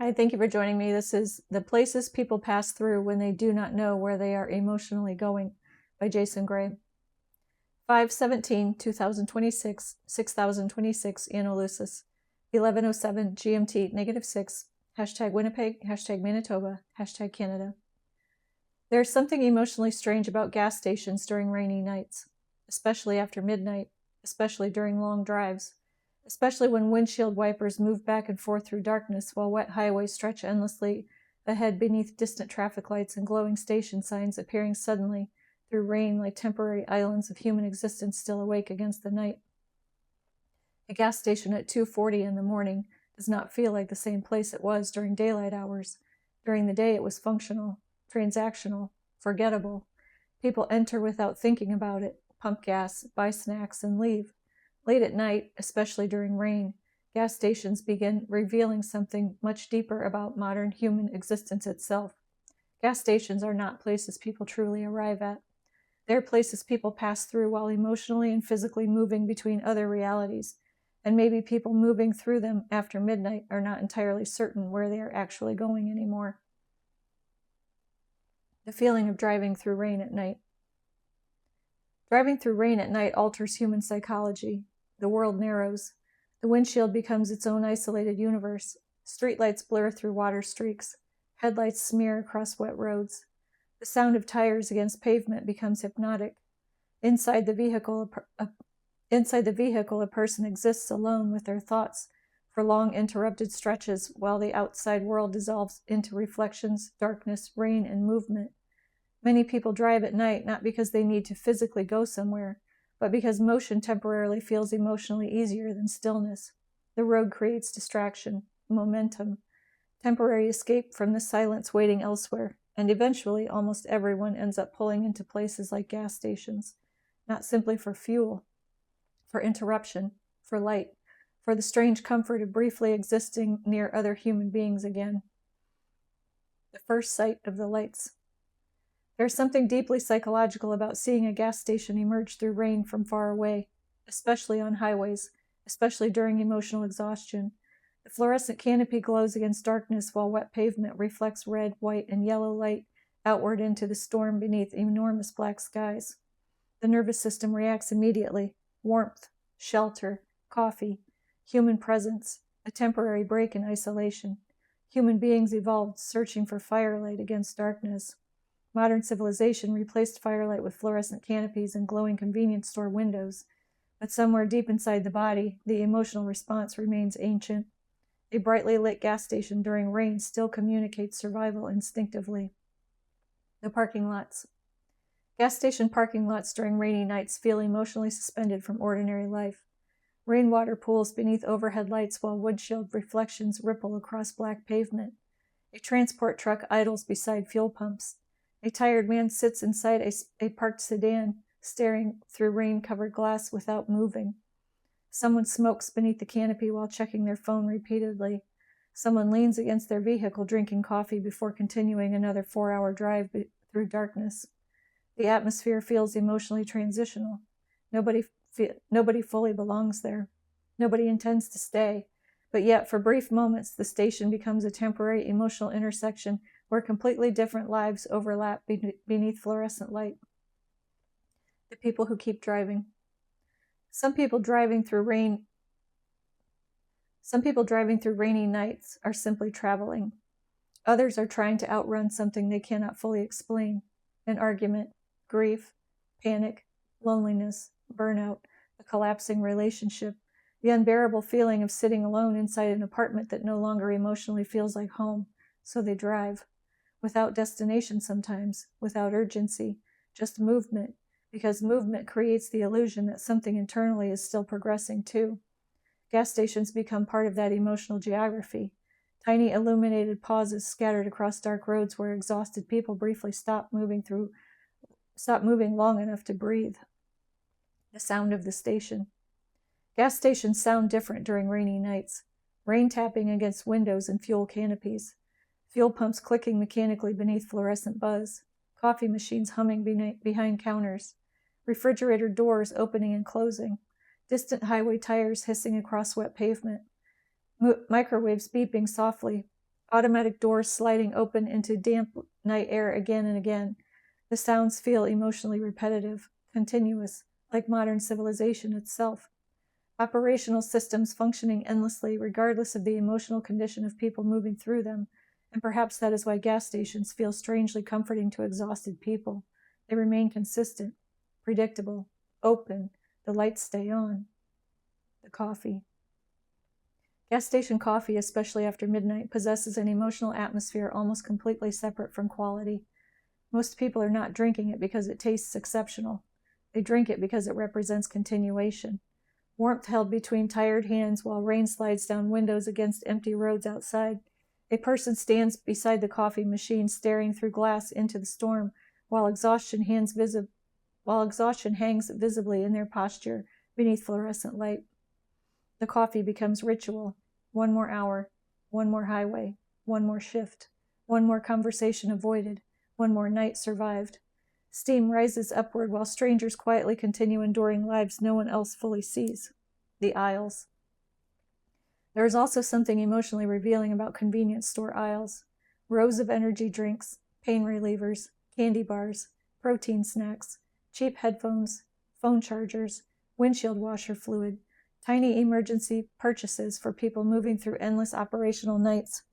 Hi, thank you for joining me. This is The Places People Pass Through When They Do Not Know Where They Are Emotionally Going by Jason Gray. 5/17/2026, 6026 Analusis, 11:07 GMT -6, #Winnipeg, #Manitoba, #Canada. There's something emotionally strange about gas stations during rainy nights, especially after midnight, especially during long drives, especially when windshield wipers move back and forth through darkness while wet highways stretch endlessly ahead beneath distant traffic lights and glowing station signs appearing suddenly through rain like temporary islands of human existence still awake against the night. A gas station at 2:40 in the morning does not feel like the same place it was during daylight hours. During the day it was functional, transactional, forgettable. People enter without thinking about it, pump gas, buy snacks, and leave. Late at night, especially during rain, gas stations begin revealing something much deeper about modern human existence itself. Gas stations are not places people truly arrive at. They're places people pass through while emotionally and physically moving between other realities, and maybe people moving through them after midnight are not entirely certain where they are actually going anymore. The feeling of driving through rain at night. Driving through rain at night alters human psychology. The world narrows. The windshield becomes its own isolated universe. Streetlights blur through water streaks. Headlights smear across wet roads. The sound of tires against pavement becomes hypnotic. Inside the vehicle, a person exists alone with their thoughts for long interrupted stretches while the outside world dissolves into reflections, darkness, rain, and movement. Many people drive at night not because they need to physically go somewhere, but because motion temporarily feels emotionally easier than stillness. The road creates distraction, momentum, temporary escape from the silence waiting elsewhere, and eventually almost everyone ends up pulling into places like gas stations, not simply for fuel, for interruption, for light, for the strange comfort of briefly existing near other human beings again. The first sight of the lights. There's something deeply psychological about seeing a gas station emerge through rain from far away, especially on highways, especially during emotional exhaustion. The fluorescent canopy glows against darkness while wet pavement reflects red, white, and yellow light outward into the storm beneath enormous black skies. The nervous system reacts immediately. Warmth, shelter, coffee, human presence, a temporary break in isolation. Human beings evolved searching for firelight against darkness. Modern civilization replaced firelight with fluorescent canopies and glowing convenience store windows, but somewhere deep inside the body, the emotional response remains ancient. A brightly lit gas station during rain still communicates survival instinctively. The parking lots. Gas station parking lots during rainy nights feel emotionally suspended from ordinary life. Rainwater pools beneath overhead lights while windshield reflections ripple across black pavement. A transport truck idles beside fuel pumps. A tired man sits inside a parked sedan, staring through rain-covered glass without moving. Someone smokes beneath the canopy while checking their phone repeatedly. Someone leans against their vehicle drinking coffee before continuing another 4-hour drive through darkness. The atmosphere feels emotionally transitional. Nobody fully belongs there. Nobody intends to stay. But yet, for brief moments, the station becomes a temporary emotional intersection where completely different lives overlap beneath fluorescent light. The people who keep driving. Some people driving through rainy nights are simply traveling. Others are trying to outrun something they cannot fully explain. An argument, grief, panic, loneliness, burnout, a collapsing relationship, the unbearable feeling of sitting alone inside an apartment that no longer emotionally feels like home, so they drive. Without destination sometimes, without urgency, just movement, because movement creates the illusion that something internally is still progressing too. Gas stations become part of that emotional geography. Tiny illuminated pauses scattered across dark roads where exhausted people briefly stop moving long enough to breathe. The sound of the station. Gas stations sound different during rainy nights. Rain tapping against windows and fuel canopies. Fuel pumps clicking mechanically beneath fluorescent buzz. Coffee machines humming behind counters. Refrigerator doors opening and closing. Distant highway tires hissing across wet pavement. Microwaves beeping softly. Automatic doors sliding open into damp night air again and again. The sounds feel emotionally repetitive, continuous, like modern civilization itself. Operational systems functioning endlessly regardless of the emotional condition of people moving through them, and perhaps that is why gas stations feel strangely comforting to exhausted people. They remain consistent, predictable, open, the lights stay on. The coffee. Gas station coffee, especially after midnight, possesses an emotional atmosphere almost completely separate from quality. Most people are not drinking it because it tastes exceptional. They drink it because it represents continuation. Warmth held between tired hands while rain slides down windows against empty roads outside. A person stands beside the coffee machine staring through glass into the storm while exhaustion hangs visibly in their posture beneath fluorescent light. The coffee becomes ritual. One more hour, one more highway, one more shift, one more conversation avoided, one more night survived. Steam rises upward while strangers quietly continue enduring lives no one else fully sees. The aisles. There is also something emotionally revealing about convenience store aisles. Rows of energy drinks, pain relievers, candy bars, protein snacks, cheap headphones, phone chargers, windshield washer fluid, tiny emergency purchases for people moving through endless operational nights.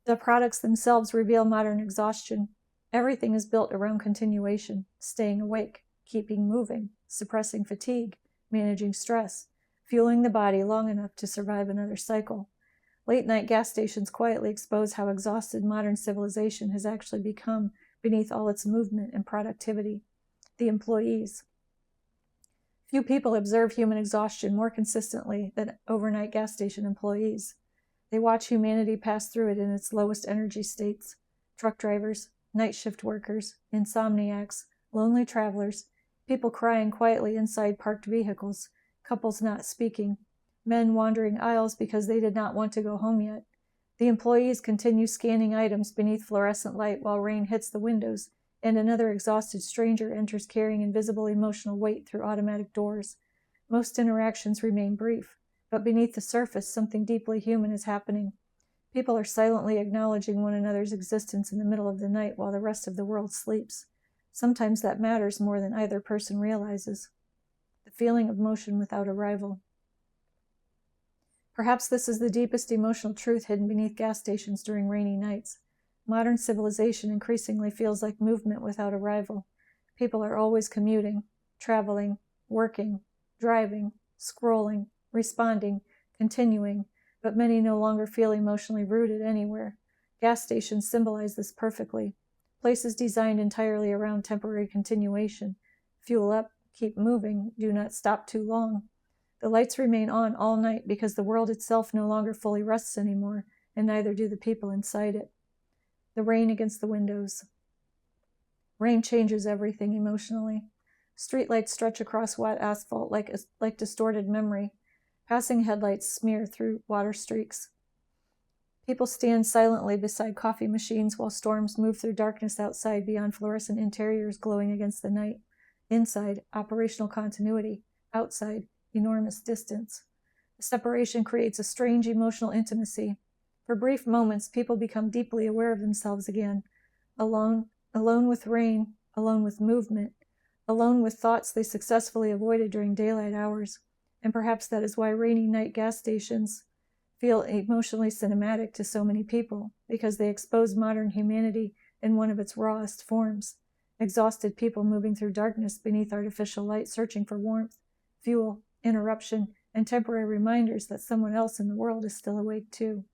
The products themselves reveal modern exhaustion. Everything is built around continuation, staying awake, keeping moving, suppressing fatigue, managing stress, fueling the body long enough to survive another cycle. Late-night gas stations quietly expose how exhausted modern civilization has actually become beneath all its movement and productivity. The employees. Few people observe human exhaustion more consistently than overnight gas station employees. They watch humanity pass through it in its lowest energy states. Truck drivers, night shift workers, insomniacs, lonely travelers, people crying quietly inside parked vehicles, couples not speaking, men wandering aisles because they did not want to go home yet. The employees continue scanning items beneath fluorescent light while rain hits the windows, and another exhausted stranger enters carrying invisible emotional weight through automatic doors. Most interactions remain brief, but beneath the surface, something deeply human is happening. People are silently acknowledging one another's existence in the middle of the night while the rest of the world sleeps. Sometimes that matters more than either person realizes. The feeling of motion without a rival. Perhaps this is the deepest emotional truth hidden beneath gas stations during rainy nights. Modern civilization increasingly feels like movement without a rival. People are always commuting, traveling, working, driving, scrolling, responding, continuing, but many no longer feel emotionally rooted anywhere. Gas stations symbolize this perfectly. Places designed entirely around temporary continuation. Fuel up, keep moving, do not stop too long. The lights remain on all night because the world itself no longer fully rests anymore, and neither do the people inside it. The rain against the windows. Rain changes everything emotionally. Streetlights stretch across wet asphalt like distorted memory. Passing headlights smear through water streaks. People stand silently beside coffee machines while storms move through darkness outside beyond fluorescent interiors glowing against the night. Inside, operational continuity. Outside, enormous distance. The separation creates a strange emotional intimacy. For brief moments, people become deeply aware of themselves again. Alone with rain, alone with movement, alone with thoughts they successfully avoided during daylight hours. And perhaps that is why rainy night gas stations feel emotionally cinematic to so many people, because they expose modern humanity in one of its rawest forms. Exhausted people moving through darkness beneath artificial light, searching for warmth, fuel, interruption, and temporary reminders that someone else in the world is still awake too.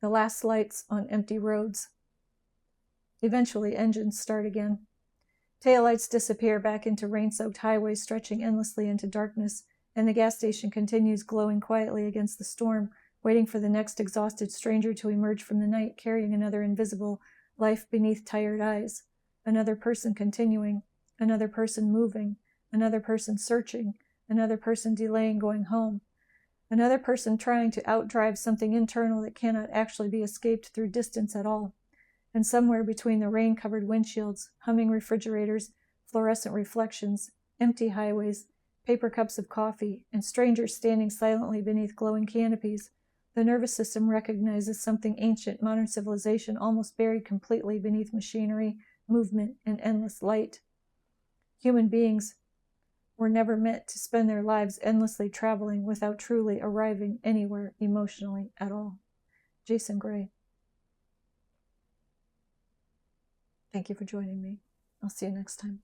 The last lights on empty roads. Eventually, engines start again. Taillights disappear back into rain-soaked highways stretching endlessly into darkness, and the gas station continues glowing quietly against the storm, waiting for the next exhausted stranger to emerge from the night carrying another invisible life beneath tired eyes. Another person continuing, another person moving, another person searching, another person delaying going home, another person trying to outdrive something internal that cannot actually be escaped through distance at all. And somewhere between the rain-covered windshields, humming refrigerators, fluorescent reflections, empty highways, paper cups of coffee, and strangers standing silently beneath glowing canopies, The nervous system recognizes something ancient, modern civilization almost buried completely beneath machinery, movement, and endless light. Human beings were never meant to spend their lives endlessly traveling without truly arriving anywhere emotionally at all. Jason Gray. Thank you for joining me. I'll see you next time.